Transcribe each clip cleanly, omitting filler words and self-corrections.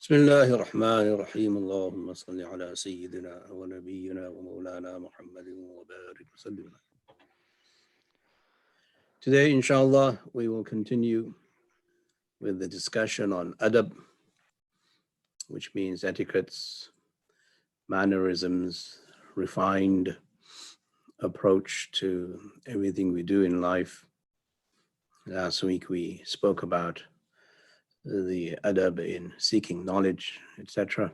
بسم الله الرحمن الرحيم اللهم صل على سيدنا ونبينا ومولانا محمد وبارك وسلم. Today, inshallah, we will continue with the discussion on adab, which means etiquettes, mannerisms, refined approach to everything we do in life. Last week we spoke about the adab in seeking knowledge, etc.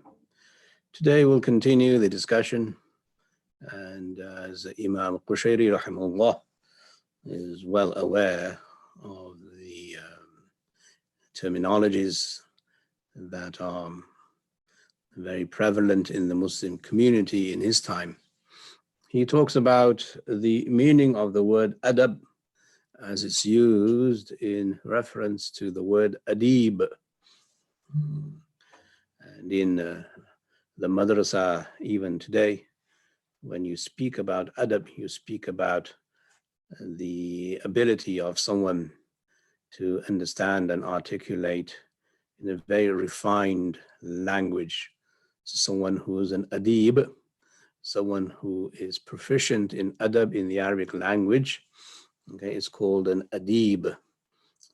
Today we'll continue the discussion, and as Imam al-Qushayri rahimahullah is well aware of the terminologies that are very prevalent in the Muslim community in his time. He talks about the meaning of the word adab as it's used in reference to the word adib. And in the madrasa, even today, when you speak about adab, you speak about the ability of someone to understand and articulate in a very refined language. So someone who is an adib, someone who is proficient in adab in the Arabic language, okay, is called an adib.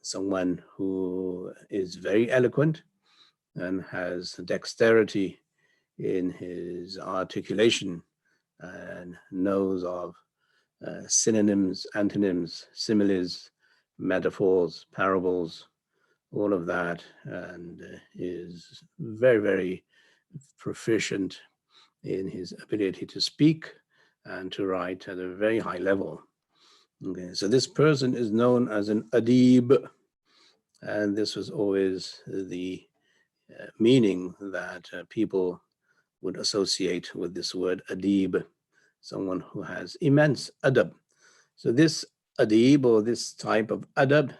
Someone who is very eloquent and has dexterity in his articulation and knows of synonyms, antonyms, similes, metaphors, parables, all of that, and is very, very proficient in his ability to speak and to write at a very high level. Okay, so this person is known as an adib, and this was always the meaning that people would associate with this word adib, someone who has immense adab. So this adib, or this type of adab,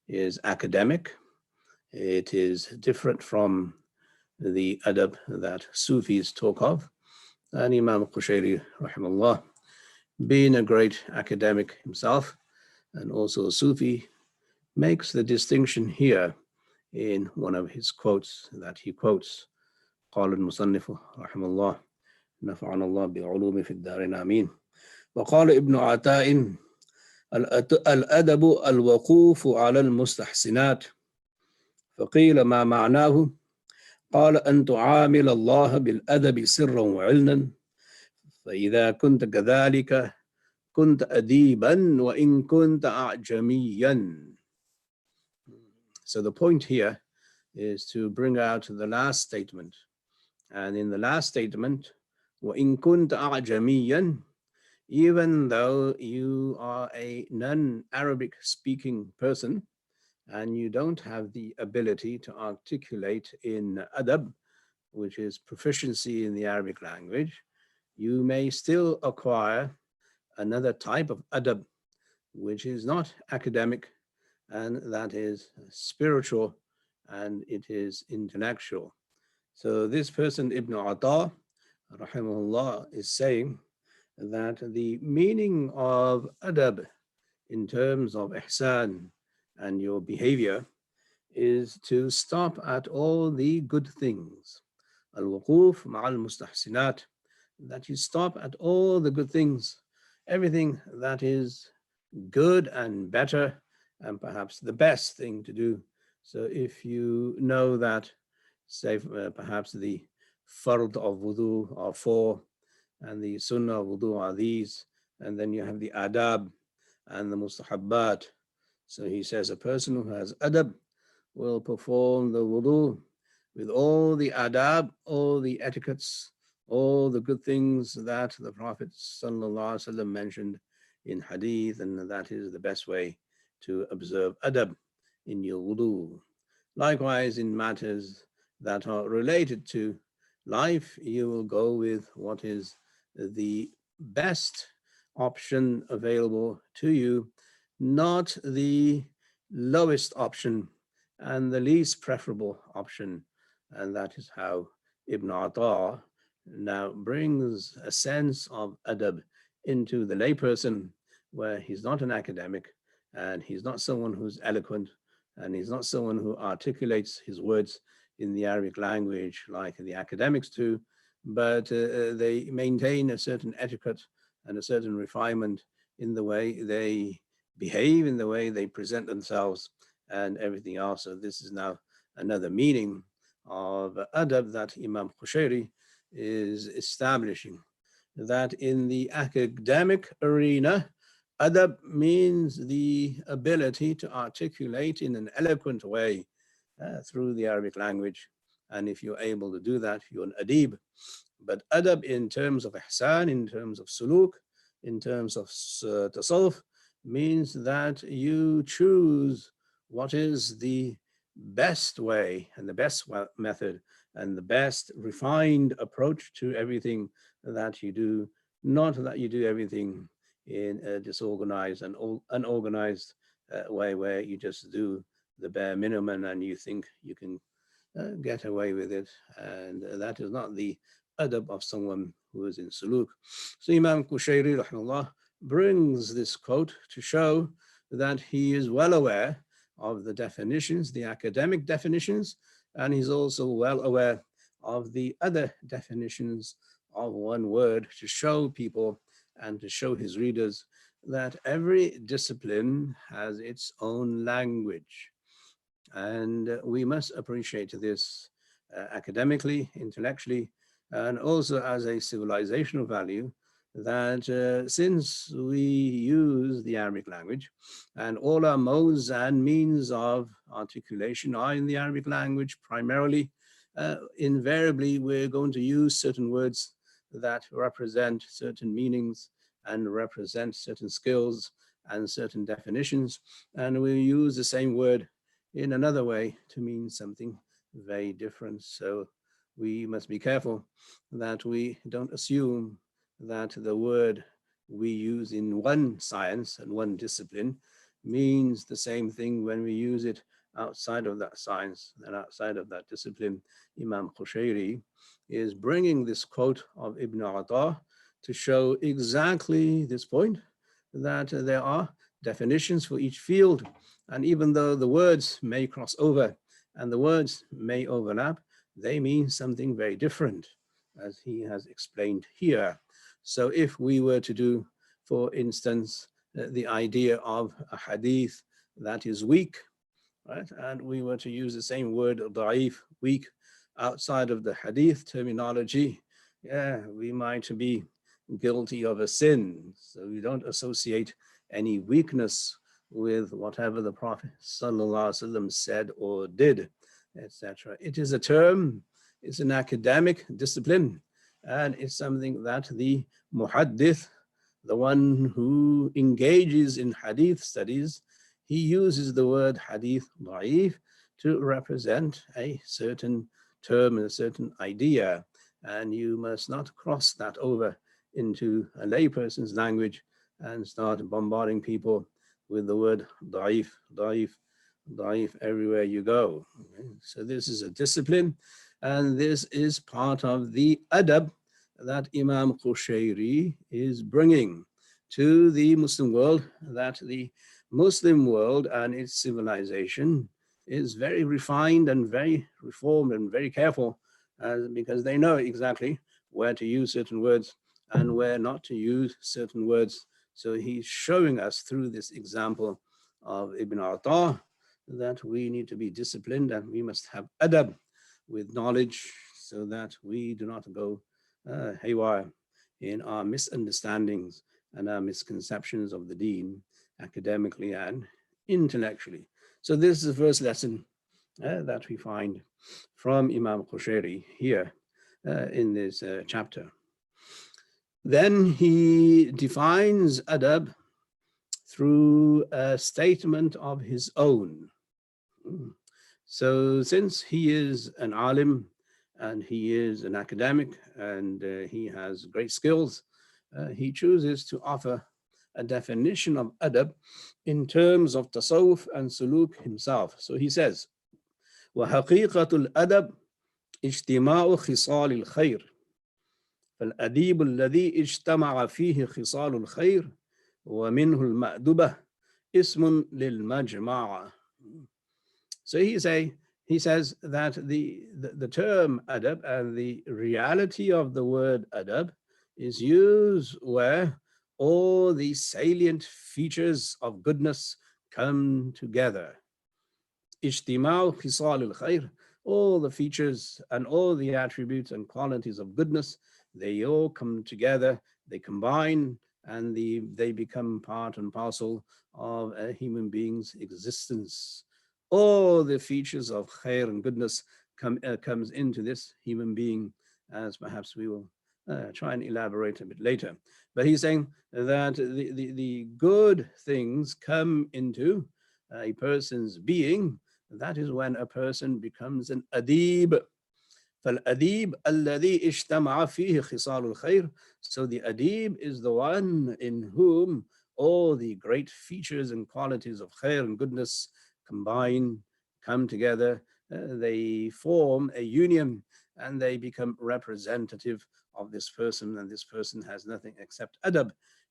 is academic. It is different from the adab that Sufis talk of. And Imam al-Qushayri, rahimahullah, being a great academic himself and also a Sufi, makes the distinction here in one of his quotes that he quotes. قال المصنف رحمه الله نفعنا الله بعلومه في الدارين آمين. وقال ابن عطاء الأدب الوقوف على المستحسنات. فقيل ما معناه؟ قال أن تعامل الله بالأدب سرا وعلنا، فإذا كنت كذلك كنت أديبا وإن كنت أعجميا. So the point here is to bring out the last statement. And in the last statement, وَإِن كُنْتَ أَعْجَمِيًّا, even though you are a non-Arabic speaking person and you don't have the ability to articulate in adab, which is proficiency in the Arabic language, you may still acquire another type of adab, which is not academic, and that is spiritual, and it is intellectual. So this person, Ibn Ata, rahimahullah, is saying that the meaning of adab in terms of ihsan and your behavior is to stop at all the good things. Al-wuquf ma'al mustahsinat, that you stop at all the good things, everything that is good and better and perhaps the best thing to do. So if you know that, say, perhaps the fard of wudu are 4 and the sunnah of wudu are these, and then you have the adab and the mustahabbat. So he says a person who has adab will perform the wudu with all the adab, all the etiquettes, all the good things that the Prophet ﷺ mentioned in hadith, and that is the best way to observe adab in your wudu. Likewise, in matters that are related to life, you will go with what is the best option available to you, not the lowest option and the least preferable option. And that is how Ibn Ata now brings a sense of adab into the layperson, where he's not an academic and he's not someone who's eloquent and he's not someone who articulates his words in the Arabic language like the academics do, but they maintain a certain etiquette and a certain refinement in the way they behave, in the way they present themselves and everything else. So this is now another meaning of adab that Imam Qushayri is establishing, that in the academic arena, adab means the ability to articulate in an eloquent way through the Arabic language. And if you're able to do that, you're an adib. But adab in terms of ihsan, in terms of suluk, in terms of tasawwuf, means that you choose what is the best way and the best method and the best refined approach to everything that you do, not that you do everything in a disorganized and unorganized way where you just do the bare minimum and you think you can get away with it. And that is not the adab of someone who is in suluk. So Imam Qushayri rahimahullah brings this quote to show that he is well aware of the definitions, the academic definitions, and he's also well aware of the other definitions of one word, to show people and to show his readers that every discipline has its own language. And we must appreciate this academically, intellectually, and also as a civilizational value, that since we use the Arabic language and all our modes and means of articulation are in the Arabic language primarily, invariably we're going to use certain words that represent certain meanings and represent certain skills and certain definitions, and we use the same word in another way to mean something very different. So we must be careful that we don't assume that the word we use in one science and one discipline means the same thing when we use it outside of that science and outside of that discipline. Imam Qushayri is bringing this quote of Ibn Ata to show exactly this point, that there are definitions for each field. And even though the words may cross over and the words may overlap, they mean something very different, as he has explained here. So if we were to do, for instance, the idea of a hadith that is weak, right? And we were to use the same word, da'if, weak, outside of the hadith terminology, yeah, we might be guilty of a sin. So we don't associate any weakness with whatever the Prophet ﷺ said or did, etc. It is a term, it's an academic discipline, and it's something that the muhaddith, the one who engages in hadith studies, he uses the word hadith da'if to represent a certain term and a certain idea, and you must not cross that over into a layperson's language and start bombarding people with the word da'if, da'if, da'if everywhere you go. Okay? So this is a discipline, and this is part of the adab that Imam Qushayri is bringing to the Muslim world, that the Muslim world and its civilization is very refined and very reformed and very careful, because they know exactly where to use certain words and where not to use certain words. So he's showing us through this example of Ibn Ata that we need to be disciplined and we must have adab with knowledge, so that we do not go haywire in our misunderstandings and our misconceptions of the deen, academically and intellectually. So this is the first lesson that we find from Imam Qushayri here in this chapter. Then he defines adab through a statement of his own. So since he is an alim and he is an academic and he has great skills, he chooses to offer a definition of adab in terms of tasawwuf and suluk himself. So he says, وَحَقِيقَةُ الْأَدَبِ اجْتِمَاعُ خِصَالِ الْخَيْرِ فالأديب الذي اجتمع فيه خصال الخير ومنه المأدبة اسم للمجمع. So he say he says that the term adab and the reality of the word adab is used where all the salient features of goodness come together. Ijtima'u khisal al-khair, all the features and all the attributes and qualities of goodness, they all come together, they combine, and they become part and parcel of a human being's existence. All the features of khair and goodness comes into this human being, as perhaps we will try and elaborate a bit later. But he's saying that the good things come into a person's being. That is when a person becomes an adib. فالأديب الذي اجتمع فيه خصال الخير. So the adib is the one in whom all the great features and qualities of khair and goodness combine, come together, they form a union, and they become representative of this person, and this person has nothing except adab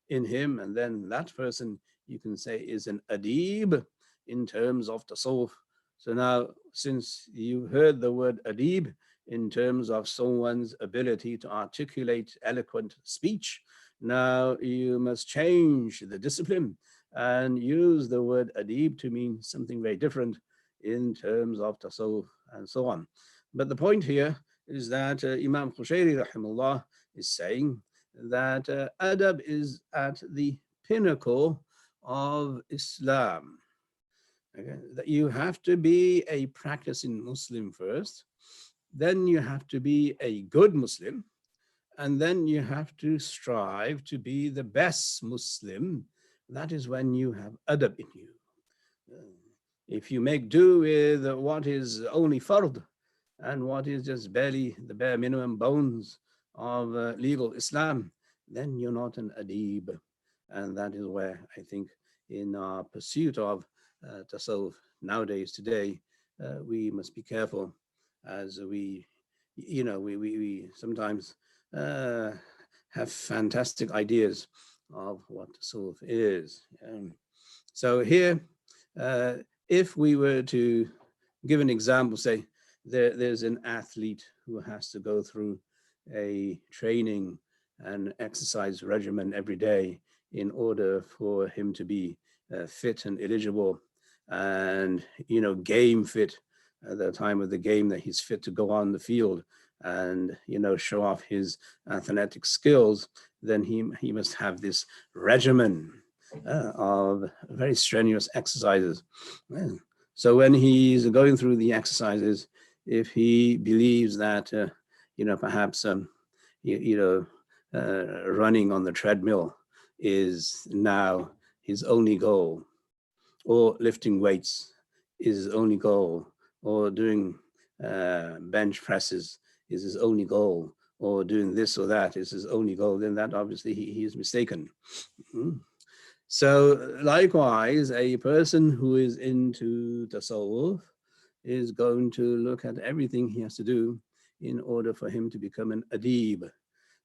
in him, and then that person, you can say, is an adib in terms of tasawwuf. So now, since you heard the word adib in terms of someone's ability to articulate eloquent speech, now you must change the discipline and use the word adib to mean something very different in terms of tasawwuf and so on. But the point here is that Imam Qushayri rahimahullah is saying that adab is at the pinnacle of Islam. Okay? That you have to be a practicing Muslim first, then you have to be a good Muslim, and then you have to strive to be the best Muslim. That is when you have adab in you. If you make do with what is only fard and what is just barely the bare minimum bones of legal Islam, then you're not an adib. And that is where I think in our pursuit of tasawwuf nowadays, today, we must be careful, as we sometimes have fantastic ideas of what tasawwuf is. So here, if we were to give an example, say there's an athlete who has to go through a training and exercise regimen every day in order for him to be fit and eligible and game fit at the time of the game, that he's fit to go on the field and show off his athletic skills, then he must have this regimen of very strenuous exercises. So when he's going through the exercises, if he believes that perhaps running on the treadmill is now his only goal, or lifting weights is his only goal, or doing bench presses is his only goal, or doing this or that is his only goal, then that obviously he is mistaken. So likewise, a person who is into tasawwuf is going to look at everything he has to do in order for him to become an adib.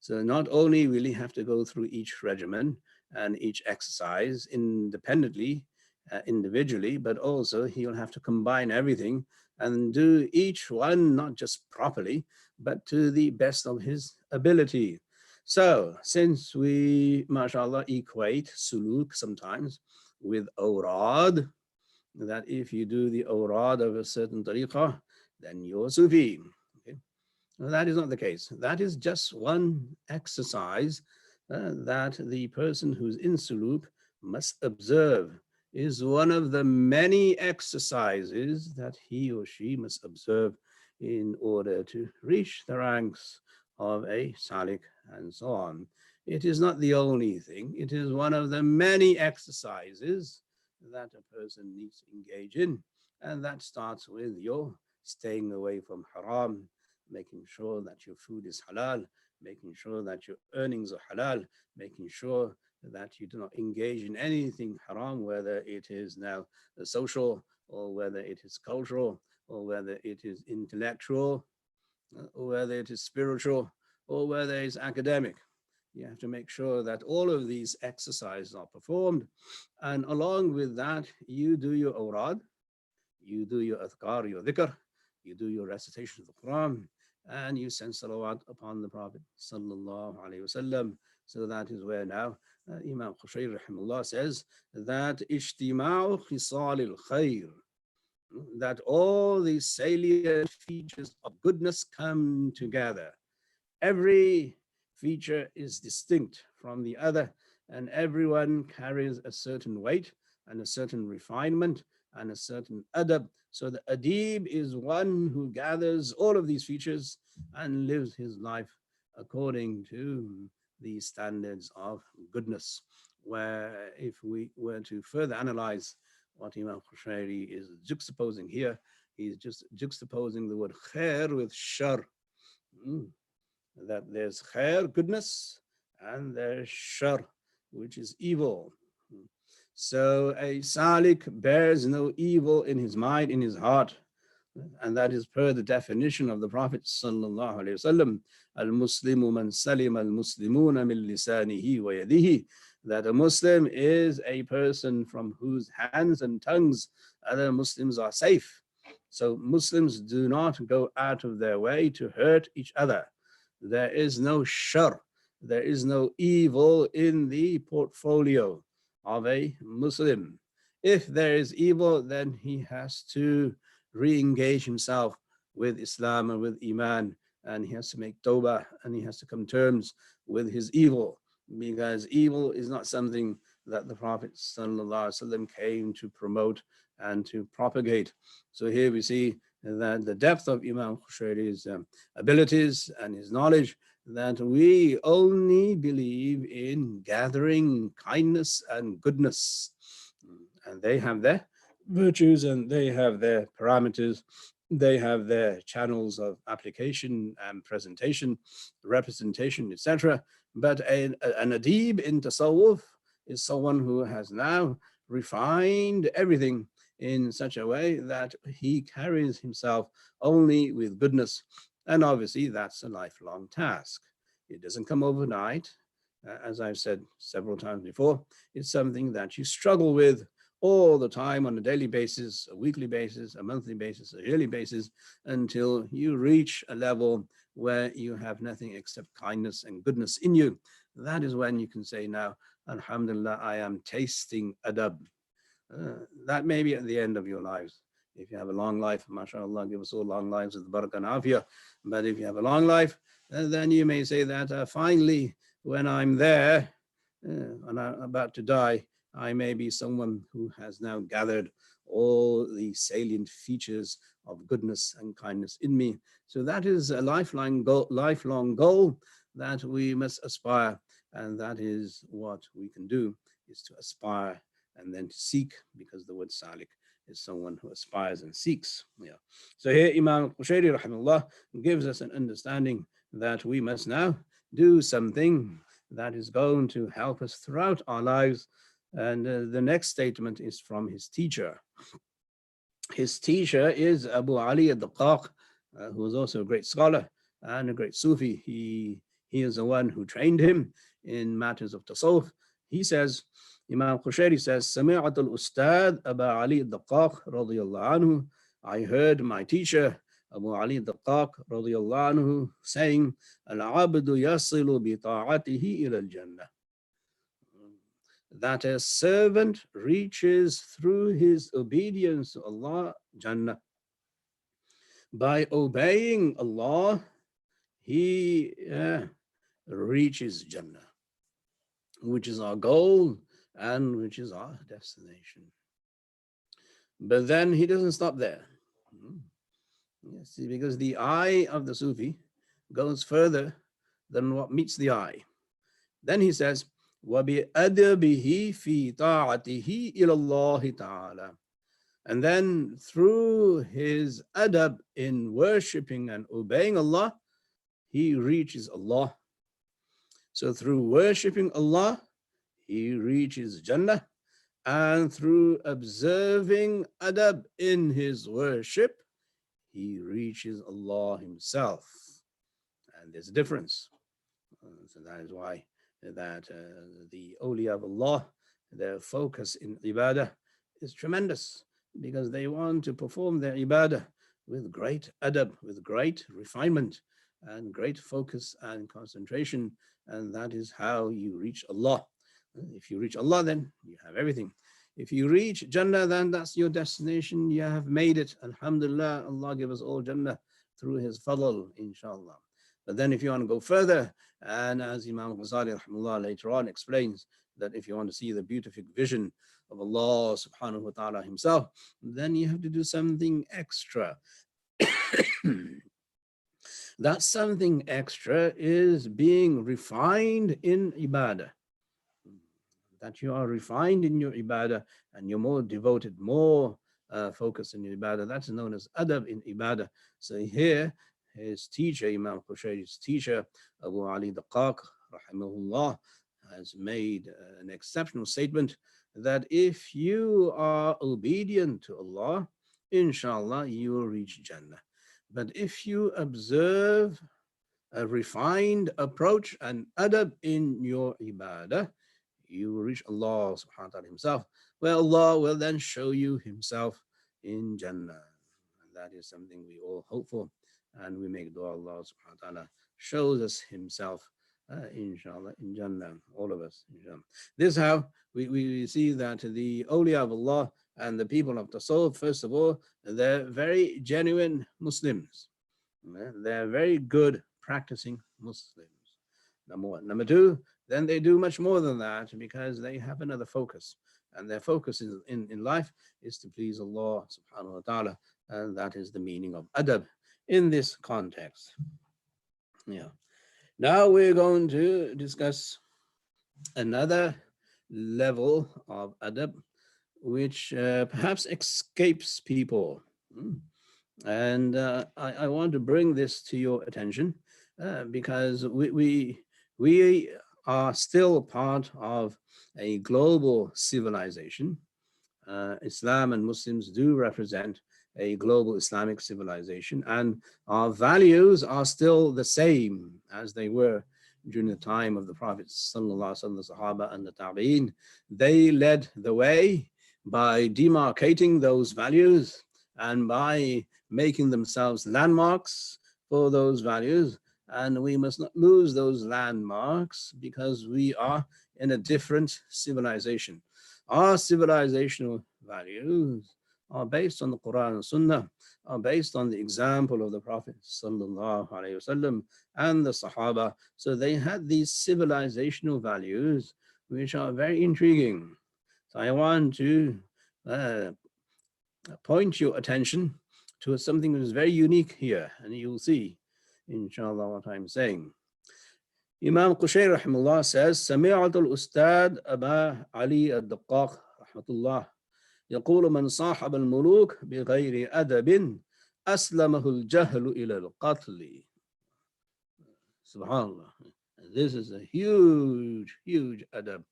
So not only will he have to go through each regimen and each exercise independently, individually, but also he'll have to combine everything and do each one not just properly, but to the best of his ability. So since we, mashallah, equate suluk sometimes with awrad, that if you do the awrad of a certain tariqah, then you're Sufi. Okay? Well, that is not the case. That is just one exercise that the person who's in suluk must observe, is one of the many exercises that he or she must observe in order to reach the ranks of a salik and so on. It is not the only thing. It is one of the many exercises that a person needs to engage in. And that starts with your staying away from haram, making sure that your food is halal, making sure that your earnings are halal, making sure that you do not engage in anything haram, whether it is now social, or whether it is cultural, or whether it is intellectual, or whether it is spiritual, or whether it's academic. You have to make sure that all of these exercises are performed. And along with that, you do your awrad, you do your adhkar, your dhikr, you do your recitation of the Quran, and you send salawat upon the Prophet sallallahu alaihi wasallam. So that is where now Imam Qushayri rahimahullah says that ijtima'u khisal al-khair, that all these salient features of goodness come together. Every feature is distinct from the other, and everyone carries a certain weight and a certain refinement and a certain adab. So the adib is one who gathers all of these features and lives his life according to the standards of goodness. Where if we were to further analyze what Imam Qushayri is juxtaposing here, he's just juxtaposing the word khair with shar. That there's khair, goodness, and there's shar, which is evil. So a salik bears no evil in his mind, in his heart. And that is per the definition of the Prophet sallallahu alaihi wasallam, al-Muslimu man salim al-Muslimuna min lisanihi wa yadihi, that a Muslim is a person from whose hands and tongues other Muslims are safe. So Muslims do not go out of their way to hurt each other. There is no shar, there is no evil in the portfolio of a Muslim. If there is evil, then he has to re-engage himself with Islam and with Iman, and he has to make tawbah, and he has to come terms with his evil, because evil is not something that the Prophet ﷺ came to promote and to propagate. So here we see that the depth of Imam Qushayri's abilities and his knowledge, that we only believe in gathering kindness and goodness, and they have their virtues and they have their parameters, they have their channels of application and presentation, representation, etc. But an adib in Taṣawwuf is someone who has now refined everything in such a way that he carries himself only with goodness. And obviously that's a lifelong task. It doesn't come overnight. As I've said several times before, it's something that you struggle with all the time on a daily basis, a weekly basis, a monthly basis, a yearly basis, until you reach a level where you have nothing except kindness and goodness in you. That is when you can say now, Alhamdulillah, I am tasting adab. That may be at the end of your lives. If you have a long life, mashallah, give us all long lives with barakah and afiyah. But if you have a long life, then you may say that finally, when I'm there and I'm about to die, I may be someone who has now gathered all the salient features of goodness and kindness in me. So that is a lifelong goal that we must aspire, and that is what we can do, is to aspire and then to seek, because the word salik is someone who aspires and seeks. Yeah. So here Imam Qushayri rahimahullah gives us an understanding that we must now do something that is going to help us throughout our lives. And the next statement is from his teacher. His teacher is Abu Ali al-Daqqaq, who was also a great scholar and a great Sufi. He is the one who trained him in matters of tasawwuf. He says, Imam Qushayri says, Sami'at al-Ustad Abu Ali al-Daqqaq radiyallahu anhu, I heard my teacher Abu Ali al-Daqqaq radiyallahu anhu saying, Al-abdu yasilu bi ta'atihi ila al-Jannah, that a servant reaches through his obedience to Allah Jannah. By obeying Allah, he reaches Jannah, which is our goal and which is our destination. But then he doesn't stop there. See, because the eye of the Sufi goes further than what meets the eye. Then he says, وَبِأَدَبِهِ فِي طَاعَتِهِ إِلَى اللَّهِ تَعَالَى. And then through his adab in worshipping and obeying Allah, he reaches Allah. So through worshipping Allah, he reaches Jannah, and through observing adab in his worship, he reaches Allah himself. And there's a difference. So that is why that the awliya of Allah, their focus in ibadah is tremendous, because they want to perform their ibadah with great adab, with great refinement and great focus and concentration. And that is how you reach Allah. If you reach Allah, then you have everything. If you reach Jannah, then that's your destination. You have made it. Alhamdulillah, Allah give us all Jannah through His fadl, inshallah. But then if you want to go further, and as Imam Ghazali rahimahullah later on explains, that if you want to see the beautiful vision of Allah subhanahu wa ta'ala Himself, then you have to do something extra. That something extra is being refined in ibadah. That you are refined in your ibadah and you're more devoted, more focused in your ibadah. That's known as adab in ibadah. So here, his teacher, Imam Qushayri's teacher, Abu Ali Daqqaq, rahimahullah, has made an exceptional statement that if you are obedient to Allah, inshallah, you will reach Jannah. But if you observe a refined approach and adab in your ibadah, you will reach Allah subhanahu wa ta'ala Himself, where Allah will then show you Himself in Jannah. And that is something we all hope for. And we make dua Allah subhanahu wa ta'ala shows us Himself, inshallah, in Jannah, all of us, inshallah. This is how we see that the awliya of Allah and the people of Taṣawwuf, first of all, they're very genuine Muslims. They're very good practicing Muslims, number one. Number two, then they do much more than that because they have another focus. And their focus in life is to please Allah subhanahu wa ta'ala. And that is the meaning of adab in this context. Yeah. Now we're going to discuss another level of adab which perhaps escapes people. And I want to bring this to your attention because we are still part of a global civilization. Islam and Muslims do represent a global Islamic civilization, and our values are still the same as they were during the time of the Prophet sallallahu alaihi wasallam, the Sahaba and the Tabi'in. They led the way by demarcating those values and by making themselves landmarks for those values. And we must not lose those landmarks because we are in a different civilization. Our civilizational values are based on the Quran and Sunnah, are based on the example of the Prophet sallallahu alaihi wasallam and the Sahaba. So they had these civilizational values which are very intriguing. So I want to point your attention to something that is very unique here, and you'll see, inshallah, what I'm saying. Imam Qushayri rahimahullah says, سمعت الأستاذ أبا علي الدقاق رحمة الله يقول من صاحب الملوك بغير أدب أسلمه الجهل إلى القتل. Subhanallah. This is a huge, huge adab.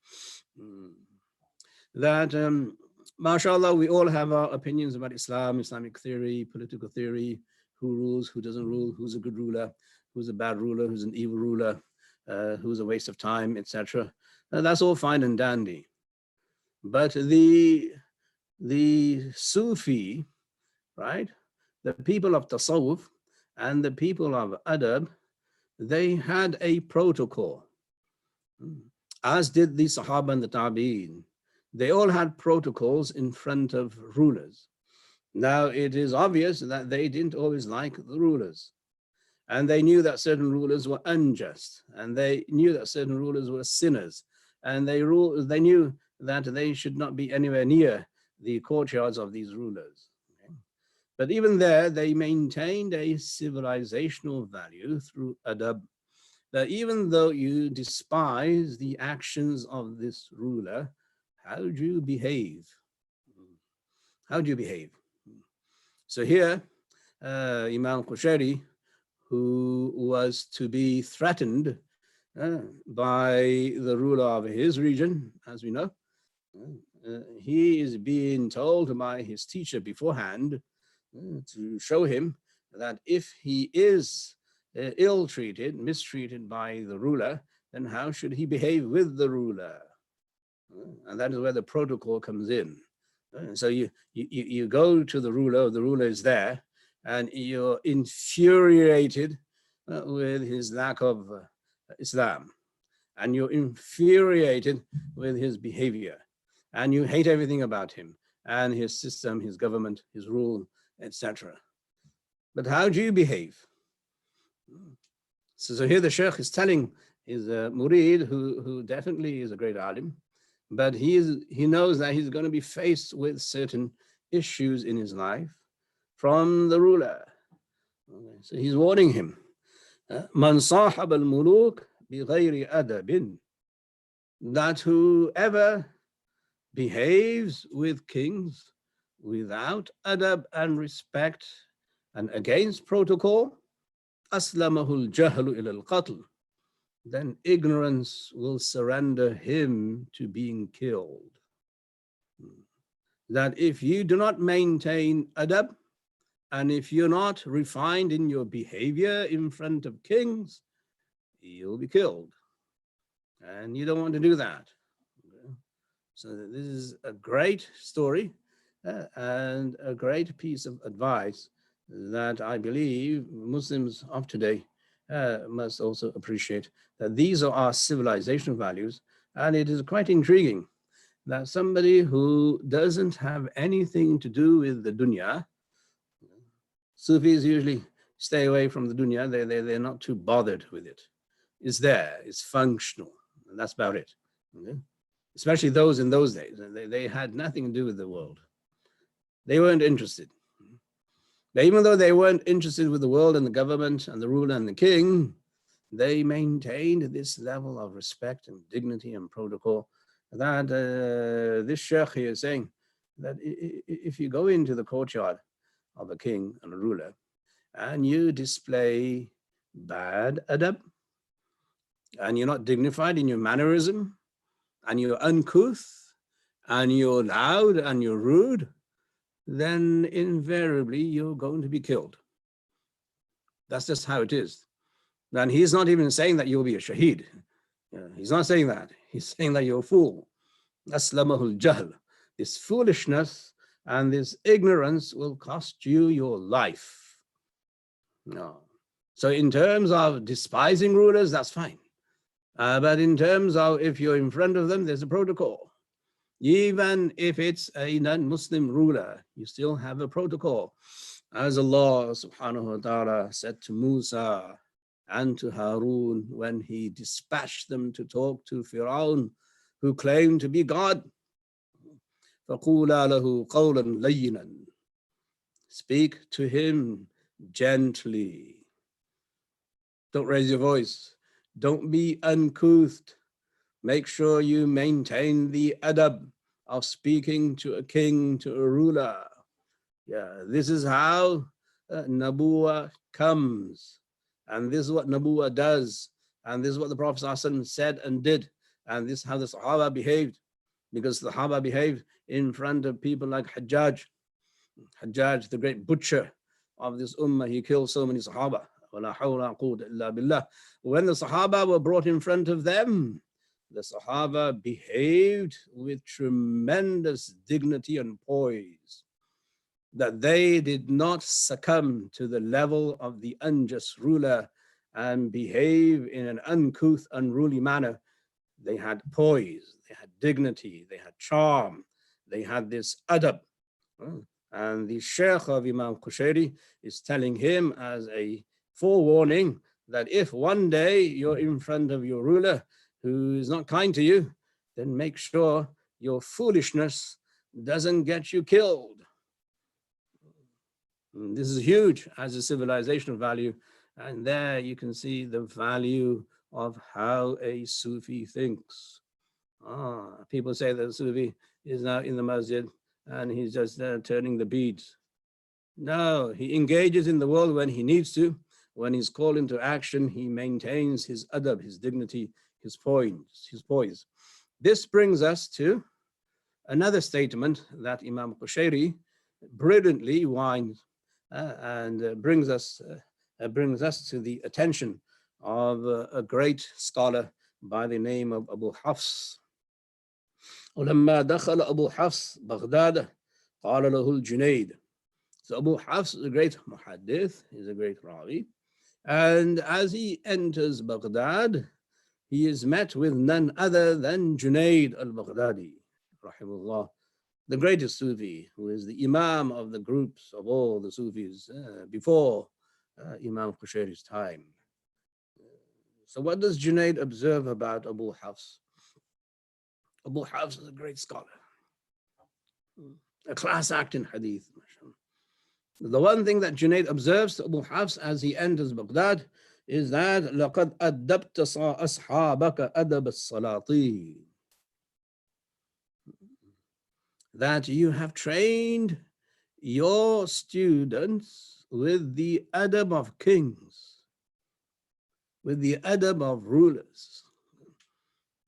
That, mashallah, we all have our opinions about Islam, Islamic theory, political theory, who rules, who doesn't rule, who's a good ruler, who's a bad ruler, who's an evil ruler, who's a waste of time, etc. That's all fine and dandy. But the Sufi, right, the people of Taṣawwuf and the people of Adab, they had a protocol, as did the Sahaba and the Tabi'in. They all had protocols in front of rulers. Now, it is obvious that they didn't always like the rulers. And they knew that certain rulers were unjust. And they knew that certain rulers were sinners. And they knew that they should not be anywhere near the courtyards of these rulers. Okay? But even there, they maintained a civilizational value through adab, that even though you despise the actions of this ruler, how do you behave? How do you behave? So here, Imam Qushayri, who was to be threatened by the ruler of his region, as we know, he is being told by his teacher beforehand to show him that if he is ill-treated, mistreated by the ruler, then how should he behave with the ruler? And that is where the protocol comes in. So you go to the ruler is there, and you're infuriated with his lack of Islam, and you're infuriated with his behavior, and you hate everything about him and his system, his government, his rule, etc. But how do you behave? So here the Shaykh is telling his murid, who definitely is a great alim, but he knows that he's going to be faced with certain issues in his life from the ruler. Okay, so he's warning him, Man sahab al-muluk bighayri adabin, that whoever behaves with kings without adab and respect and against protocol, aslamahul jahlu ila al-qatl, then ignorance will surrender him to being killed. That if you do not maintain adab, and if you're not refined in your behavior in front of kings, you'll be killed. And you don't want to do that. So this is a great story and a great piece of advice that I believe Muslims of today must also appreciate, that these are our civilizational values. And it is quite intriguing that somebody who doesn't have anything to do with the dunya, Sufis usually stay away from the dunya, they're not too bothered with it. It's there, it's functional, and that's about it. Okay? Especially those in those days, they had nothing to do with the world. They weren't interested. But even though they weren't interested with the world and the government and the ruler and the king, they maintained this level of respect and dignity and protocol that this Shaykh here is saying that if you go into the courtyard of a king and a ruler and you display bad adab, and you're not dignified in your mannerism, and you're uncouth, and you're loud, and you're rude, then invariably you're going to be killed. That's just how it is. And he's not even saying that you'll be a shaheed. He's not saying that. He's saying that you're a fool. Aslamahul jahl. This foolishness and this ignorance will cost you your life. No. So in terms of despising rulers, that's fine. But in terms of if you're in front of them, there's a protocol. Even if it's a non-Muslim ruler, you still have a protocol. As Allah subhanahu wa ta'ala said to Musa and to Harun when he dispatched them to talk to Fir'aun, who claimed to be God. فَقُولَا لَهُ قَوْلًا لَيِّنًا. Speak to him gently. Don't raise your voice. Don't be uncouth. Make sure you maintain the adab of speaking to a king, to a ruler. Yeah, this is how Nabuwa comes. And this is what Nabuwa does. And this is what the Prophet ﷺ said and did. And this is how the Sahaba behaved. Because the Sahaba behaved in front of people like Hajjaj. Hajjaj, the great butcher of this ummah, he killed so many Sahaba. When the Sahaba were brought in front of them, the Sahaba behaved with tremendous dignity and poise, that they did not succumb to the level of the unjust ruler and behave in an uncouth, unruly manner. They had poise, they had dignity, they had charm, they had this adab. And the Shaykh of Imam Qushayri is telling him as a forewarning that if one day you're in front of your ruler who is not kind to you, then make sure your foolishness doesn't get you killed. And this is huge as a civilizational value. And there you can see the value of how a Sufi thinks. People say that Sufi is now in the masjid and he's just turning the beads. No, he engages in the world when he needs to. When he's called into action, he maintains his adab, his dignity, his poise. This brings us to another statement that Imam Qushayri brilliantly winds and brings us to the attention of a great scholar by the name of Abu Hafs. ولما دخل أبو حفص بغداد قال له الجنيد So Abu Hafs is a great muhaddith, he's a great rawi. And as he enters Baghdad, he is met with none other than Junayd al-Baghdadi, rahimahullah, the greatest Sufi, who is the Imam of the groups of all the Sufis before Imam Qushayri's time. So what does Junayd observe about Abu Hafs? Abu Hafs is a great scholar, a class act in hadith. The one thing that Junayd observes to Abu Hafs as he enters Baghdad is that لَقَدْ أَدَّبْتَ أَصْحَابَكَ أَدَبَ السَّلَاطِينِ, that you have trained your students with the adab of kings, with the adab of rulers.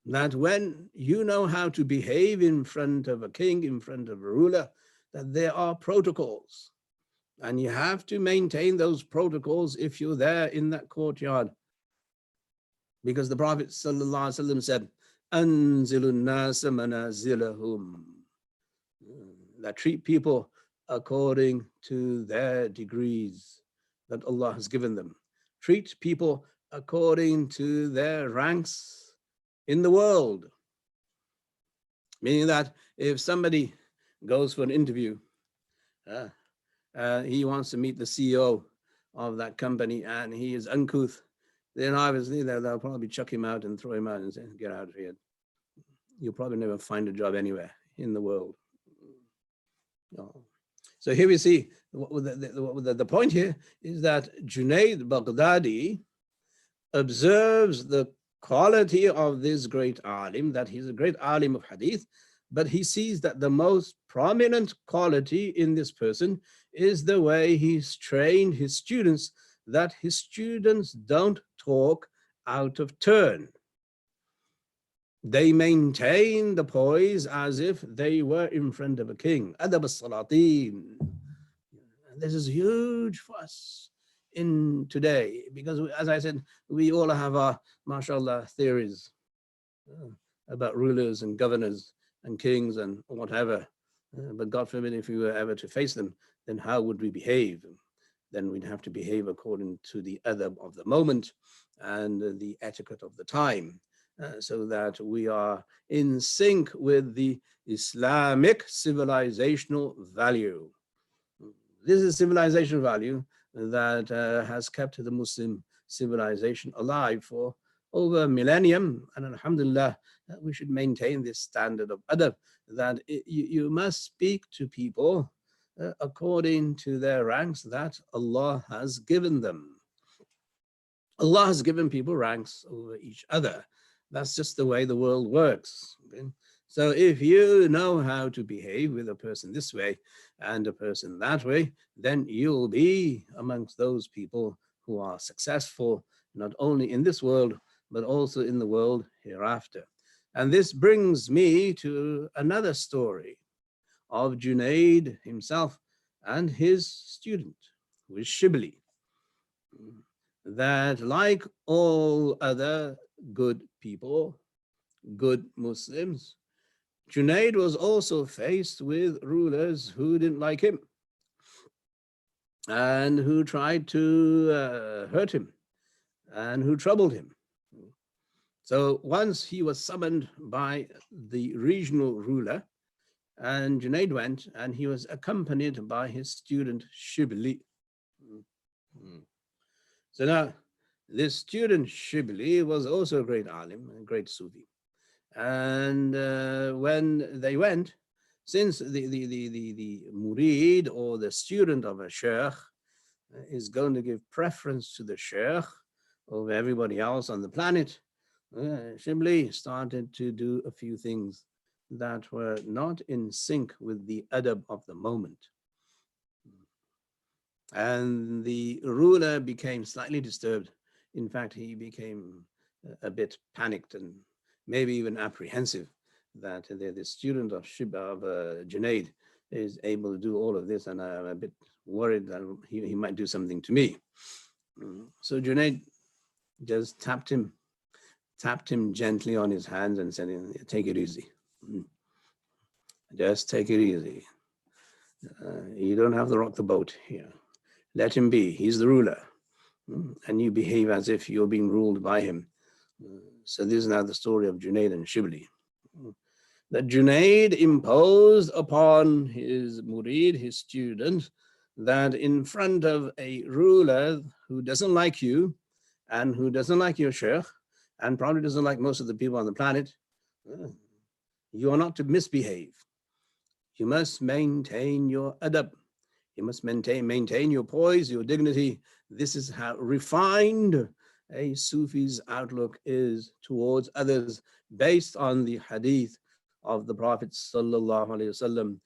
That when you know how to behave in front of a king, in front of a ruler, that there are protocols. And you have to maintain those protocols if you're there in that courtyard. Because the Prophet ﷺ said, أَنزِلُ النَّاسَ مَنَازِلَهُمْ, that treat people according to their degrees that Allah has given them. Treat people according to their ranks in the world. Meaning that if somebody goes for an interview, he wants to meet the CEO of that company and he is uncouth, then obviously they'll probably chuck him out and throw him out and say, get out of here. You'll probably never find a job anywhere in the world. No. So here we see, the point here is that Junayd Baghdadi observes the quality of this great alim, that he's a great alim of hadith, but he sees that the most prominent quality in this person is the way he's trained his students, that his students don't talk out of turn. They maintain the poise as if they were in front of a king. Adab al-Salatin. This is huge for us in today, because as I said, we all have our, mashallah, theories about rulers and governors and kings and whatever. But God forbid, if we were ever to face them, then how would we behave? Then we'd have to behave according to the adab of the moment and the etiquette of the time, so that we are in sync with the Islamic civilizational value. This is civilizational value that has kept the Muslim civilization alive for over a millennium, and alhamdulillah, we should maintain this standard of adab, that you must speak to people according to their ranks that Allah has given them. Allah has given people ranks over each other. That's just the way the world works. Okay? So if you know how to behave with a person this way and a person that way, then you'll be amongst those people who are successful, not only in this world, but also in the world hereafter. And this brings me to another story of Junayd himself and his student, who is Shibli, that like all other good people, good Muslims, Junayd was also faced with rulers who didn't like him and who tried to hurt him and who troubled him. So once he was summoned by the regional ruler, and Junayd went, and he was accompanied by his student Shibli. So now, this student Shibli was also a great alim, a great Sufi. And when they went, since the murid or the student of a sheikh is going to give preference to the sheikh over everybody else on the planet, Shibli started to do a few things that were not in sync with the adab of the moment. And the ruler became slightly disturbed. In fact, he became a bit panicked and maybe even apprehensive that the student of Junayd is able to do all of this, and I'm a bit worried that he might do something to me. So Junayd just tapped him gently on his hands and said, take it easy. Just take it easy. You don't have to rock the boat here. Let him be. He's the ruler. And you behave as if you're being ruled by him. So this is now the story of Junaid and Shibli. That Junaid imposed upon his murid, his student, that in front of a ruler who doesn't like you and who doesn't like your sheikh and probably doesn't like most of the people on the planet, you are not to misbehave. You must maintain your adab. You must maintain your poise, your dignity. This is how refined a Sufi's outlook is towards others, based on the hadith of the Prophet sallallahu alaihi wasallam.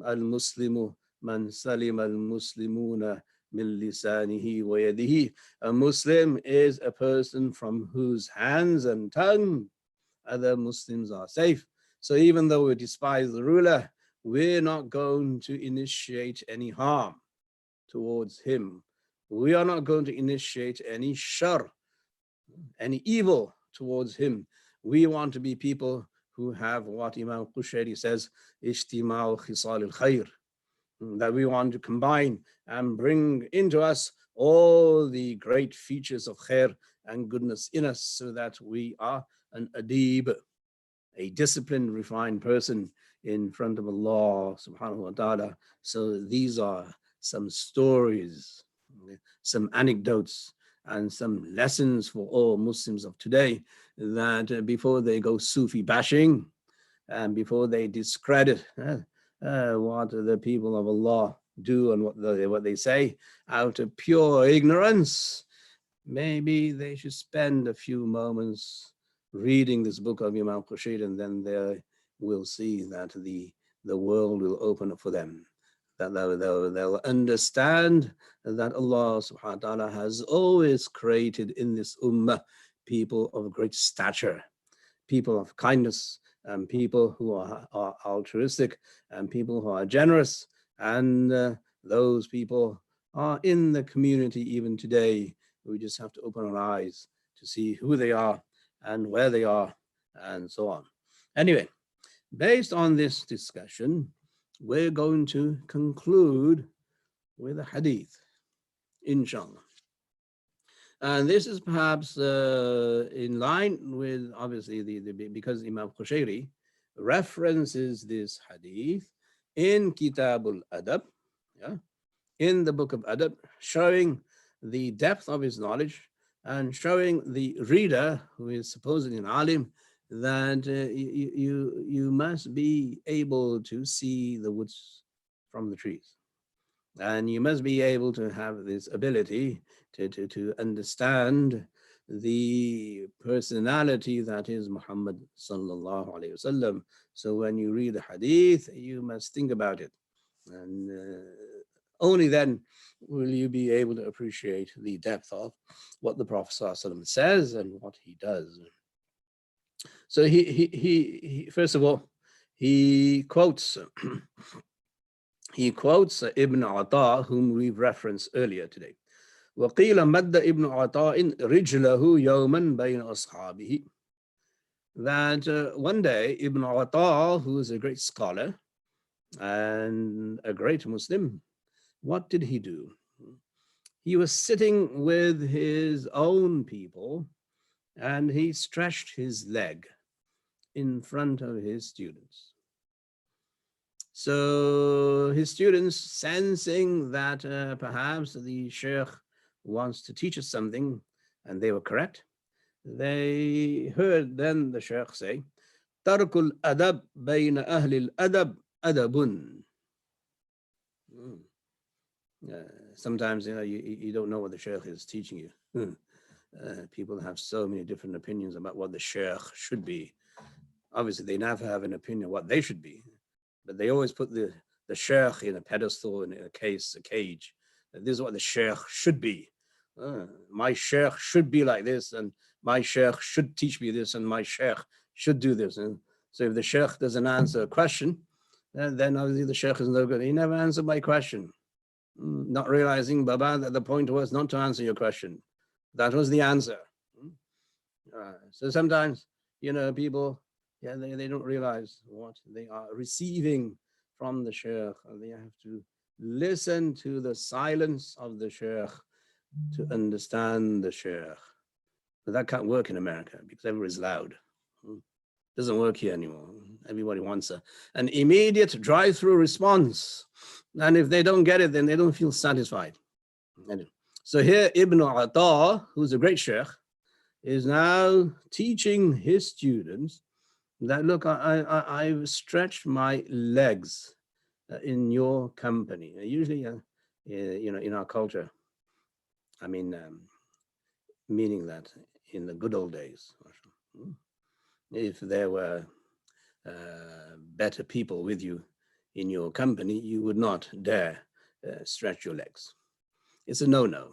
Al-Muslimu man salim al-Muslimuna min lisanihi wa yadihi. A Muslim is a person from whose hands and tongue other Muslims are safe. So even though we despise the ruler, we're not going to initiate any harm towards him. We are not going to initiate any shar, any evil towards him. We want to be people who have what Imam al-Qushayri says, ijtima'u khisal al-khair, that we want to combine and bring into us all the great features of khair and goodness in us, so that we are an adib, a disciplined, refined person in front of Allah subhanahu wa ta'ala. So these are some stories, some anecdotes, and some lessons for all Muslims of today, that before they go Sufi bashing and before they discredit what the people of Allah do and what they say out of pure ignorance, maybe they should spend a few moments reading this book of Imam al-Qushayri, and then they will see that the world will open up for them, that they'll understand that Allah subhanahu wa ta'ala has always created in this ummah people of great stature, people of kindness, and people who are altruistic, and people who are generous, and those people are in the community even today. We just have to open our eyes to see who they are and where they are, and so on. Anyway, based on this discussion, we're going to conclude with a hadith, inshallah. And this is perhaps in line with, obviously, because Imam Qushayri references this hadith in Kitab al-Adab, yeah, in the book of Adab, showing the depth of his knowledge and showing the reader, who is supposedly an alim, that you must be able to see the woods from the trees. And you must be able to have this ability to understand the personality that is Muhammad sallallahu alaihi wasallam. So when you read the hadith, you must think about it. And only then will you be able to appreciate the depth of what the Prophet sallallahu alaihi wasallam says and what he does. So he first of all, he quotes Ibn Ata, whom we've referenced earlier today. وَقِيلَ مَدَّ إِبْنُ عَطَاءٍ رِجْلَهُ يَوْمًا بَيْنَ أَصْحَابِهِ. That one day, Ibn Ata, who is a great scholar and a great Muslim, what did he do? He was sitting with his own people, and he stretched his leg in front of his students. So his students, sensing that perhaps the Shaykh wants to teach us something, and they were correct, they heard then the Shaykh say, "Tarkul adab bayna ahli al-adab adabun." Sometimes you don't know what the Shaykh is teaching you. People have so many different opinions about what the Shaykh should be. Obviously, they never have an opinion what they should be, but they always put the Shaykh in a pedestal, in a cage. This is what the Shaykh should be. My Shaykh should be like this, and my Shaykh should teach me this, and my Shaykh should do this. And so if the Shaykh doesn't answer a question, then obviously the Shaykh is no good. He never answered my question. Not realizing, Baba, that the point was not to answer your question. That was the answer. So sometimes, people, they don't realize what they are receiving from the Shaykh. They have to listen to the silence of the Shaykh to understand the Shaykh. But that can't work in America because everybody's loud. Doesn't work here anymore. Everybody wants an immediate drive-through response. And if they don't get it, then they don't feel satisfied. So here Ibn Ata, who's a great Shaykh, is now teaching his students that, look, I've stretched my legs in your company. Usually, in our culture, I mean, meaning that in the good old days, if there were better people with you in your company, you would not dare stretch your legs. It's a no-no.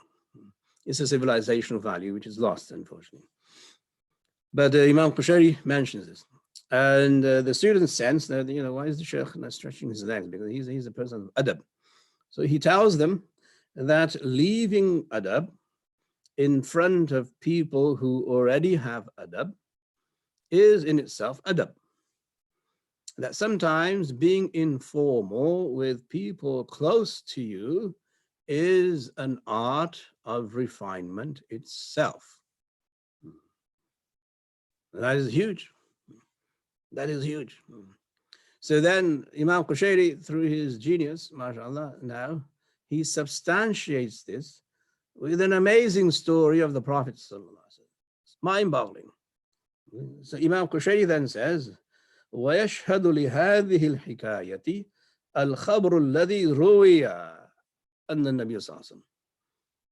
It's a civilizational value which is lost, unfortunately. But Imam Qushayri mentions this. And the students sense that, why is the Shaykh not stretching his legs? Because he's a person of adab. So he tells them that leaving adab in front of people who already have adab is in itself adab. That sometimes being informal with people close to you is an art of refinement itself. That is huge. That is huge. So then Imam Qushayri, through his genius, mashallah, now he substantiates this with an amazing story of the Prophet. It's mind-boggling. So Imam Qushayri then says, وَيَشْهَدُ لِهَذِهِ الْحِكَايَةِ الْخَبْرُ الَّذِي رُوِيَ أَنَّ النَّبِيَّ صلى الله عليه وسلم.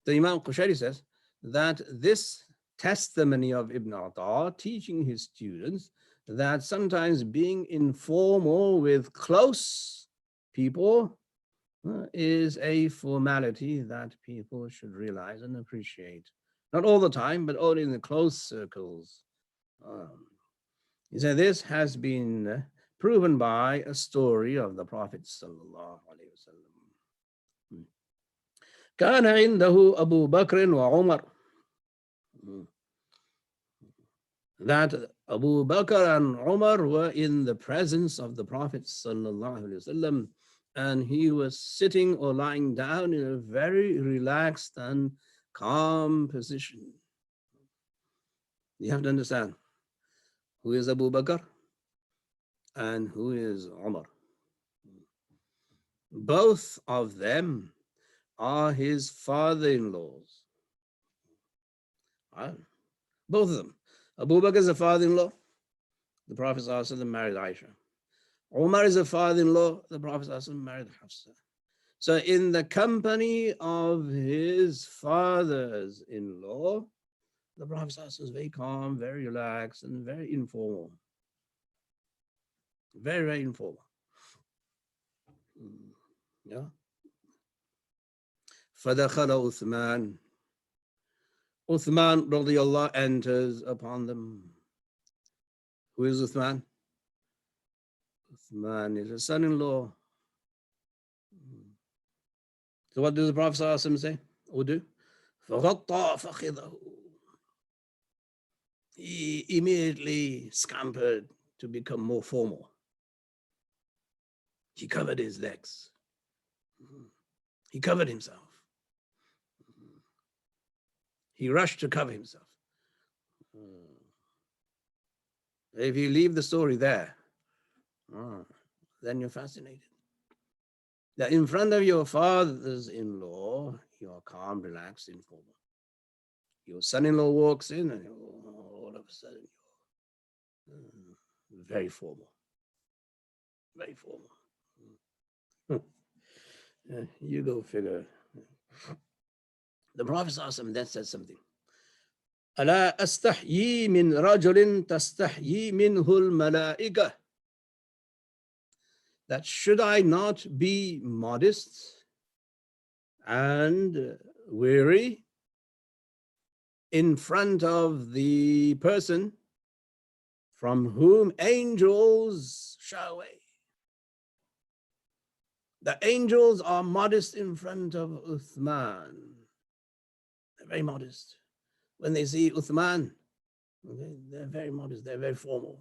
The Imam Qushayri says that this testimony of Ibn Ata teaching his students that sometimes being informal with close people is a formality that people should realize and appreciate. Not all the time, but only in the close circles. He said this has been proven by a story of the Prophet sallallahu alaihi wasallam. كان عنده أبو بكر وعمر. That Abu Bakr and Umar were in the presence of the Prophet sallallahu alaihi wasallam, and he was sitting or lying down in a very relaxed and calm position. You have to understand who is Abu Bakr and who is Umar. Both of them are his father-in-laws. Both of them. Abu Bakr is a father-in-law. The Prophet ﷺ married Aisha. Umar is a father-in-law. The Prophet ﷺ married Hafsa. So in the company of his fathers-in-law, the Prophet ﷺ was very calm, very relaxed, and very informal. Very, very informal. Yeah. فَدَخَلَ Uthman. Uthman radiallahu enters upon them. Who is Uthman? Uthman is a son-in-law. So what does the Prophet ﷺ say or do? فَغَطَّى فَخِذَهُ. He immediately scampered to become more formal. He covered his legs. He covered himself. He rushed to cover himself. If you leave the story there, then you're fascinated. That in front of your fathers-in-law, you're calm, relaxed, informal. Your son-in-law walks in and all of a sudden you're very formal. Very formal. You go figure. The Prophet ﷺ then said something. أَلَا أَسْتَحْيِي مِنْ رَجُلٍ تَسْتَحْيِي مِنْهُ الْمَلَائِكَةِ. That should I not be modest and weary in front of the person from whom angels shy away? The angels are modest in front of Uthman. They're very modest. When they see Uthman, they're very modest, they're very formal.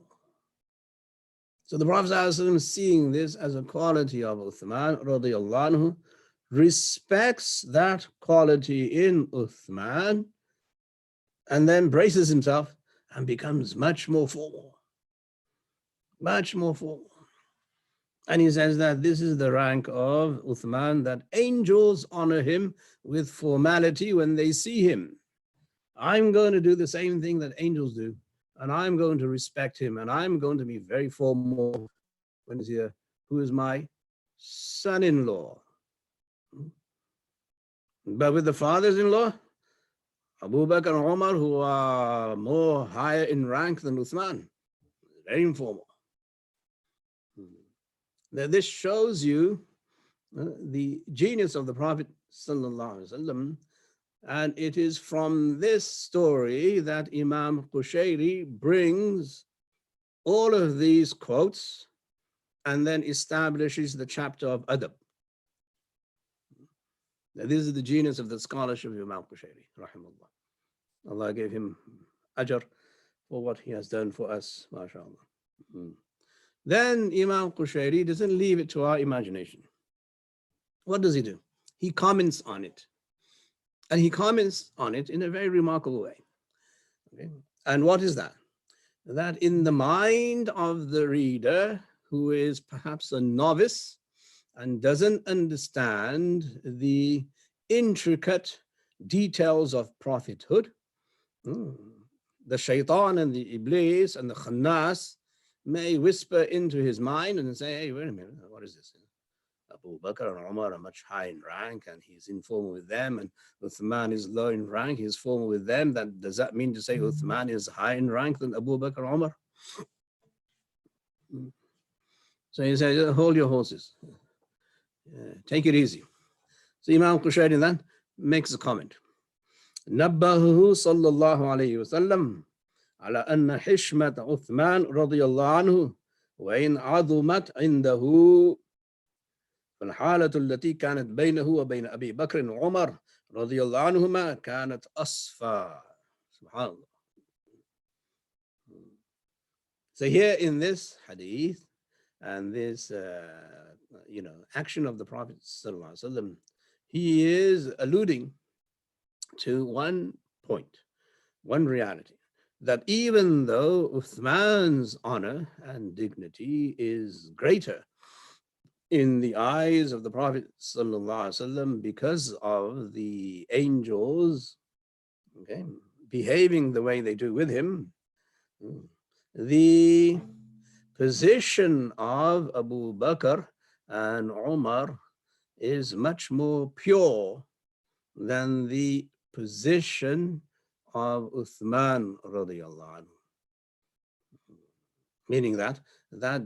So the Prophet ﷺ, seeing this as a quality of Uthman radiallahu anhu, respects that quality in Uthman and then braces himself and becomes much more formal, much more formal. And he says that this is the rank of Uthman, that angels honor him with formality when they see him. I'm going to do the same thing that angels do, and I'm going to respect him, and I'm going to be very formal when he's here. Who is my son-in-law? But with the fathers-in-law, Abu Bakr and Umar, who are more higher in rank than Uthman, very informal. Now, this shows you the genius of the Prophet sallallahu alaihi wasallam, and it is from this story that Imam Qushayri brings all of these quotes and then establishes the chapter of Adab. Now, this is the genius of the scholarship of Imam Qushayri, rahimahullah. Allah gave him ajr for what he has done for us, mashallah. Then Imam Qushayri doesn't leave it to our imagination. What does he do? He comments on it. And he comments on it in a very remarkable way. Okay? And what is that? That in the mind of the reader, who is perhaps a novice and doesn't understand the intricate details of prophethood, the shaitan and the iblis and the khannas may whisper into his mind and say, hey, wait a minute, what is this? Abu Bakr and Umar are much high in rank and he's informal with them, and Uthman is low in rank, he's formal with them. Does that mean to say Uthman is high in rank than Abu Bakr and Umar? So he says, hold your horses. Take it easy. So Imam Qushayri then makes a comment. نبهه صلى الله عليه وسلم على أن حشمة عثمان رضي الله عنه وإن عظمت عنده فالحالة التي كانت بينه وبين أبي بكر وعمر رضي الله عنهما كانت أصفى. سبحان الله. So here in this hadith and this action of the Prophet sallallahu alaihi wasallam, he is alluding to one point, one reality, that even though Uthman's honor and dignity is greater in the eyes of the Prophet sallallahu alaihi wasallam because of the angels, okay, behaving the way they do with him, the position of Abu Bakr and Umar is much more pure than the position of Uthman radiallahu anhu. Meaning that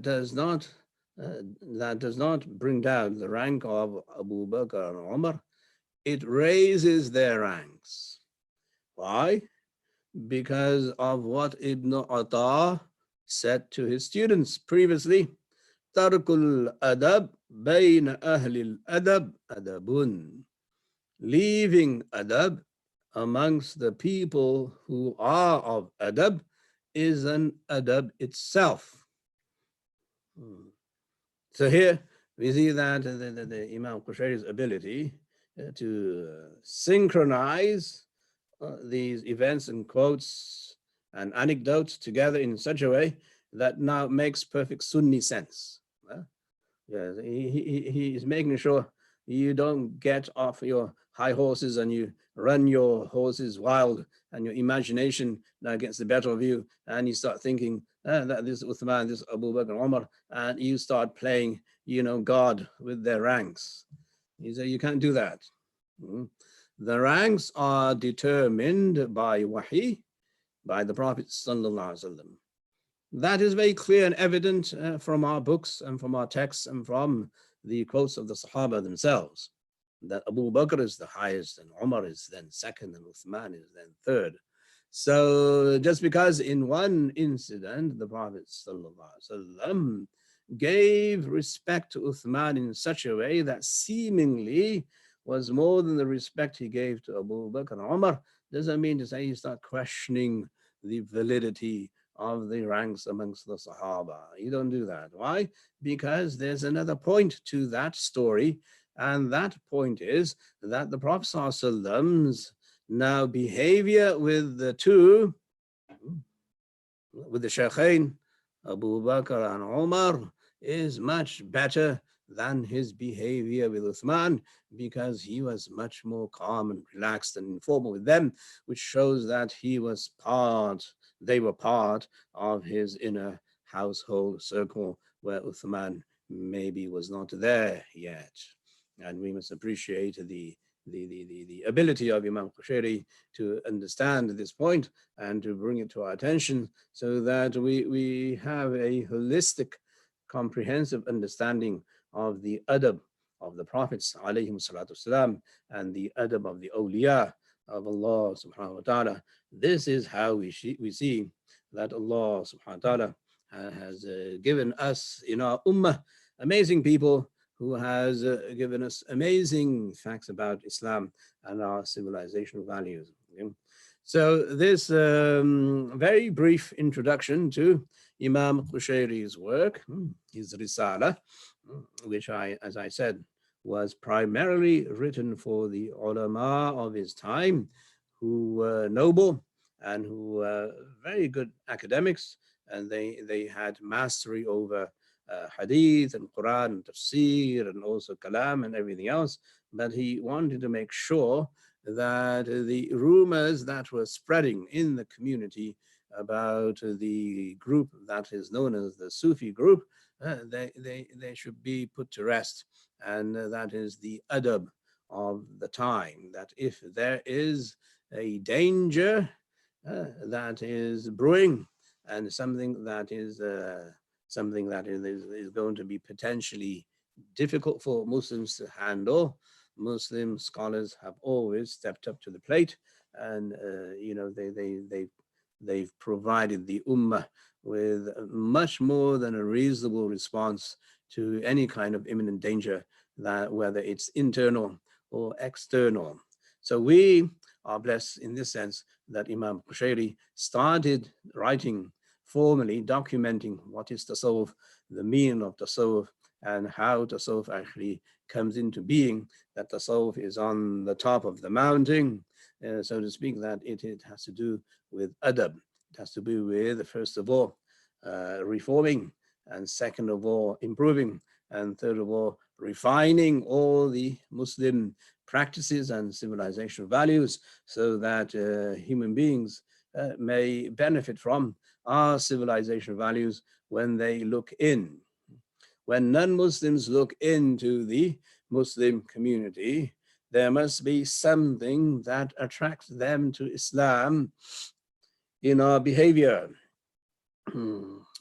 does not bring down the rank of Abu Bakr and Umar. It raises their ranks. Why? Because of what Ibn Ata said to his students previously. Tarkul adab bayna ahli al-adab adabun. Leaving adab amongst the people who are of adab is an adab itself. So here we see that the Imam Qushayri's ability to synchronize these events and quotes and anecdotes together in such a way that now makes perfect Sunni sense. Yes, he is making sure you don't get off your high horses and you run your horses wild and your imagination now gets the better of you and you start thinking that this Uthman, this Abu Bakr, Umar, and you start playing, God with their ranks. You say you can't do that. The ranks are determined by wahi, by the Prophet sallallahu alaihi wasallam. That is very clear and evident from our books and from our texts and from the quotes of the Sahaba themselves, that Abu Bakr is the highest and Umar is then second and Uthman is then third. So just because in one incident the Prophet ﷺ gave respect to Uthman in such a way that seemingly was more than the respect he gave to Abu Bakr and Umar, doesn't mean to say you start questioning the validity of the ranks amongst the Sahaba. You don't do that. Why? Because there's another point to that story, and that point is that the Prophet ﷺ's now behavior with the two, with the Shaykhain, Abu Bakr and Umar, is much better than his behavior with Uthman, because he was much more calm and relaxed and informal with them, which shows that they were part of his inner household circle, where Uthman maybe was not there yet. And we must appreciate the ability of Imam Qushayri to understand this point and to bring it to our attention, so that we have a holistic, comprehensive understanding of the adab of the Prophets alayhim salatu wasalam, and the adab of the awliya of Allah subhanahu wa ta'ala. This is how we see that Allah subhanahu wa ta'ala has given us in our ummah amazing people, who has given us amazing facts about Islam and our civilizational values. Okay? So this very brief introduction to Imam Qushayri's work, his Risālah, which as I said, was primarily written for the ulama of his time, who were noble and who were very good academics, and they had mastery over hadith and Quran and tafsir and also kalam and everything else. But he wanted to make sure that the rumors that were spreading in the community about the group that is known as the Sufi group, they should be put to rest. And that is the adab of the time, that if there is a danger that is brewing, and something that is going to be potentially difficult for Muslims to handle, Muslim scholars have always stepped up to the plate, and they've provided the ummah with much more than a reasonable response to any kind of imminent danger, that whether it's internal or external. So we are blessed in this sense that Imam Qushayri started writing, formally documenting what is Taṣawwuf, the meaning of Taṣawwuf, and how Taṣawwuf actually comes into being, that Taṣawwuf is on the top of the mountain, so to speak, that it has to do with adab. It has to do with, first of all, reforming, and second of all, improving, and third of all, refining all the Muslim practices and civilizational values, so that human beings may benefit from our civilizational values when they look in. When non-Muslims look into the Muslim community, there must be something that attracts them to Islam in our behavior.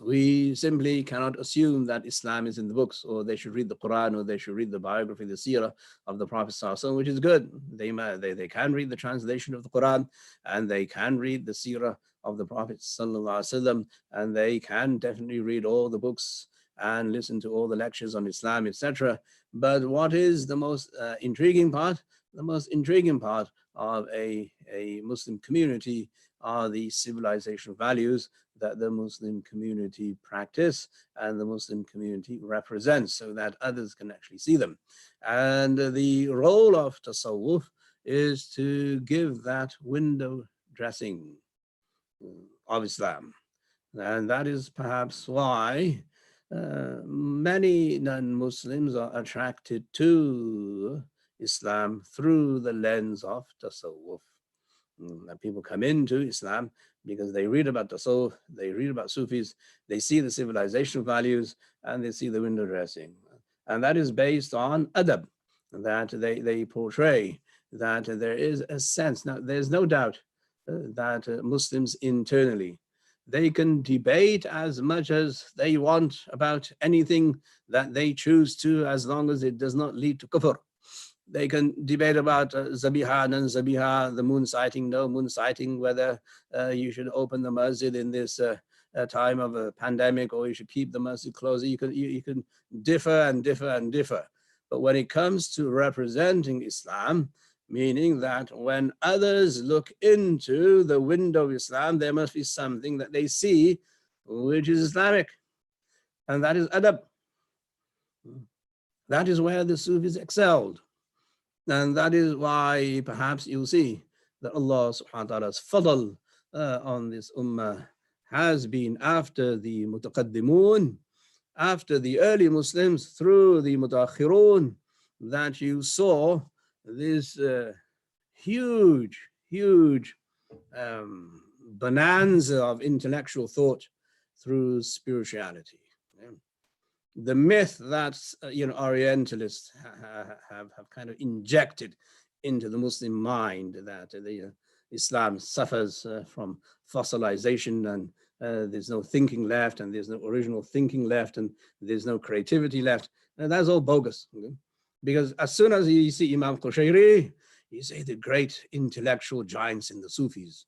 We simply cannot assume that Islam is in the books, or they should read the Quran, or they should read the biography, the seerah of the Prophet ﷺ, which is good. They can read the translation of the Quran, and they can read the seerah of the Prophet ﷺ, and they can definitely read all the books and listen to all the lectures on Islam, etc. But what is the most intriguing part? The most intriguing part of a Muslim community are the civilizational values that the Muslim community practice and the Muslim community represents, so that others can actually see them. And the role of Taṣawwuf is to give that window dressing of Islam. And that is perhaps why many non-Muslims are attracted to Islam through the lens of Taṣawwuf. People come into Islam because they read about Taṣawwuf, they read about Sufis, they see the civilizational values, and they see the window dressing. And that is based on adab, that they portray that there is a sense. Now, there's no doubt that Muslims internally, they can debate as much as they want about anything that they choose to, as long as it does not lead to kufr. They can debate about Zabiha, non-Zabiha, the moon sighting, no moon sighting, whether you should open the masjid in this time of a pandemic, or you should keep the masjid closed. You can differ and differ and differ. But when it comes to representing Islam, meaning that when others look into the window of Islam, there must be something that they see which is Islamic, and that is adab. That is where the Sufis excelled. And that is why perhaps you'll see that Allah subhanahu wa ta'ala's fadl on this ummah has been after the mutaqaddimun, after the early Muslims, through the mutaakhirun, that you saw this huge bonanza of intellectual thought through spirituality. The myth that Orientalists have kind of injected into the Muslim mind, that Islam suffers from fossilization, and there's no thinking left, and there's no original thinking left, and there's no creativity left. And that's all bogus. Okay? Because as soon as you see Imam Qushayri, you say the great intellectual giants in the Sufis.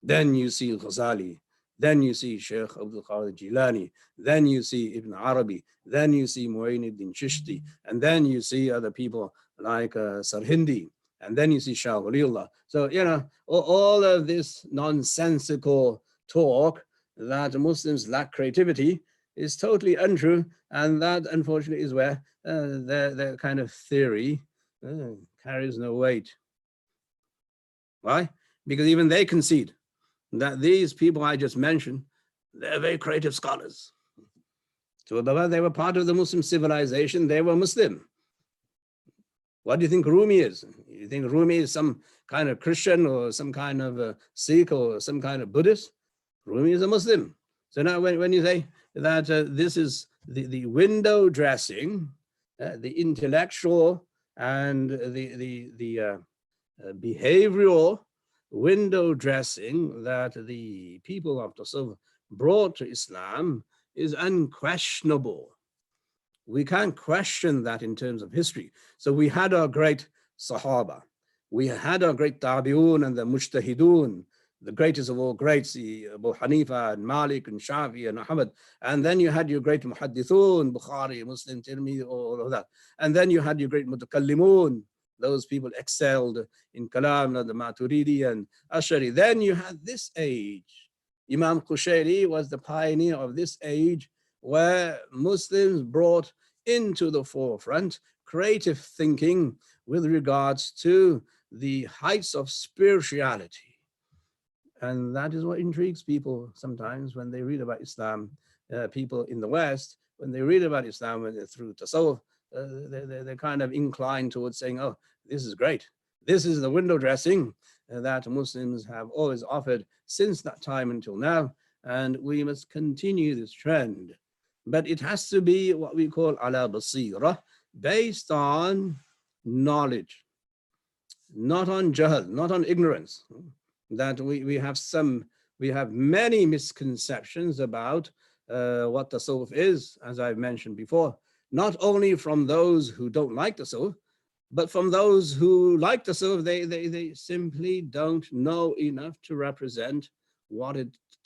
Then you see Ghazali. Then you see Shaykh Abdul Qadir Jilani. Then you see Ibn Arabi. Then you see Mu'ayyinuddin Chishti. And then you see other people like Sarhindi. And then you see Shah Waliullah. So, all of this nonsensical talk that Muslims lack creativity is totally untrue. And that, unfortunately, is where their kind of theory carries no weight. Why? Because even they concede that these people I just mentioned, they're very creative scholars. So they were part of the Muslim civilization, they were Muslim. What do you think Rumi is? You think Rumi is some kind of Christian or some kind of Sikh or some kind of Buddhist? Rumi is a Muslim. So now when you say that this is the window dressing, the intellectual and the behavioral window dressing that the people of Tasawwuf brought to Islam is unquestionable. We can't question that in terms of history. So we had our great Sahaba. We had our great Tabi'un and the Mujtahidun, the greatest of all greats, Abu Hanifa and Malik and Shafi and Ahmad. And then you had your great Muhaddithun, Bukhari, Muslim, Tirmidhi, all of that. And then you had your great Mutakallimun. Those people excelled in Kalam, the Maturidi and Ashari. Then you had this age. Imam Qushayri was the pioneer of this age, where Muslims brought into the forefront creative thinking with regards to the heights of spirituality. And that is what intrigues people sometimes when they read about Islam. People in the West, when they read about Islam through Tasawwuf, they're kind of inclined towards saying, oh, this is great. This is the window dressing that Muslims have always offered since that time until now. And we must continue this trend. But it has to be what we call ala basira, based on knowledge, not on jahl, not on ignorance. That we have many misconceptions about what Tasawwuf is, as I've mentioned before, not only from those who don't like Tasawwuf, but from those who like Tasawwuf, they simply don't know enough to represent what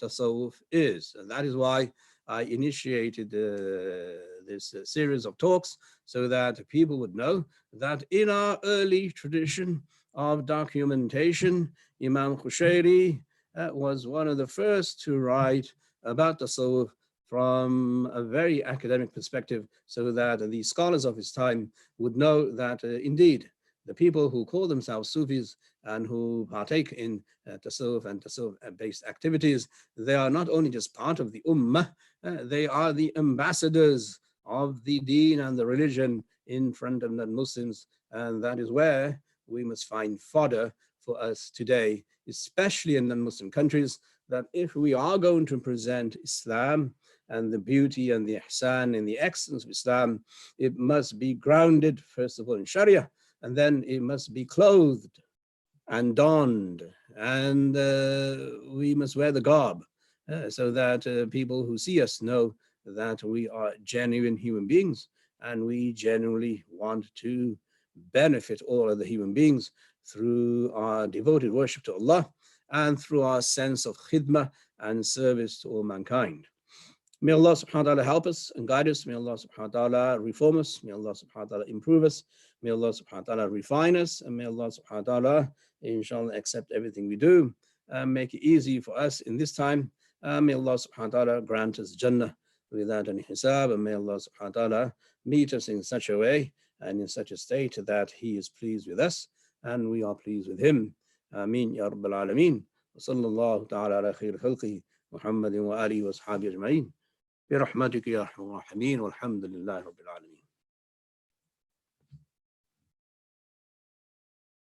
Tasawwuf is. And that is why I initiated this series of talks, so that people would know that in our early tradition of documentation, Imam Qushayri was one of the first to write about Tasawwuf from a very academic perspective, so that the scholars of his time would know that indeed the people who call themselves Sufis and who partake in Tasawwuf and Tasawwuf-based activities, they are not only just part of the Ummah, they are the ambassadors of the deen and the religion in front of non-Muslims. And that is where we must find fodder for us today, especially in non-Muslim countries, that if we are going to present Islam and the beauty and the ihsan and the excellence of Islam, it must be grounded, first of all, in Sharia, and then it must be clothed and donned, and we must wear the garb so that people who see us know that we are genuine human beings, and we genuinely want to benefit all of the human beings through our devoted worship to Allah and through our sense of khidmah and service to all mankind. May Allah subhanahu wa ta'ala help us and guide us. May Allah subhanahu wa ta'ala reform us. May Allah subhanahu wa ta'ala improve us. May Allah subhanahu wa ta'ala refine us, and may Allah subhanahu wa ta'ala, inshallah, accept everything we do, make it easy for us in this time. May Allah subhanahu wa ta'ala grant us Jannah without any hisab, and may Allah subhanahu wa ta'ala meet us in such a way and in such a state that He is pleased with us and we are pleased with Him. Ameen ya Rabbal Alameen. وصلى الله تعالى على خير خلقه محمد وآله وأصحابه أجمعين برحمتك يا أرحم الراحمين والحمد لله رب العالمين.